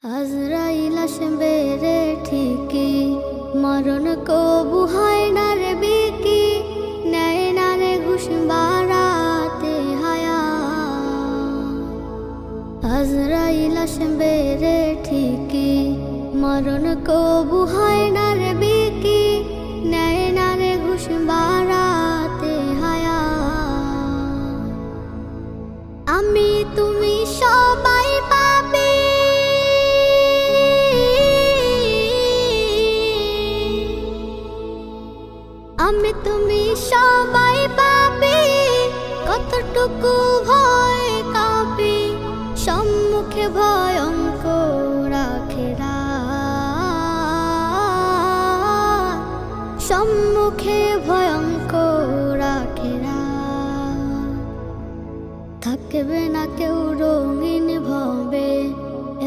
আজরাইল আসবে রে ঠিকই, মরণ কবু হয় না রে বিকি, নেয় না রে ঘুষ বাড়াতে হায়াত। আজরাইল আসবে রে ঠিকই, মরণ কবু হয় না রে বিকি, নেয় না রে ঘুষ বাড়াতে হায়াত। আমি তুমি সবাই পাবে, আমি তুমি সবাই পাবে, কতটুকু ভয় কাঁপে সম্মুখে ভয়ঙ্কর আখিরাত, সম্মুখে ভয়ঙ্কর আখিরাত। থাকবে না কেউ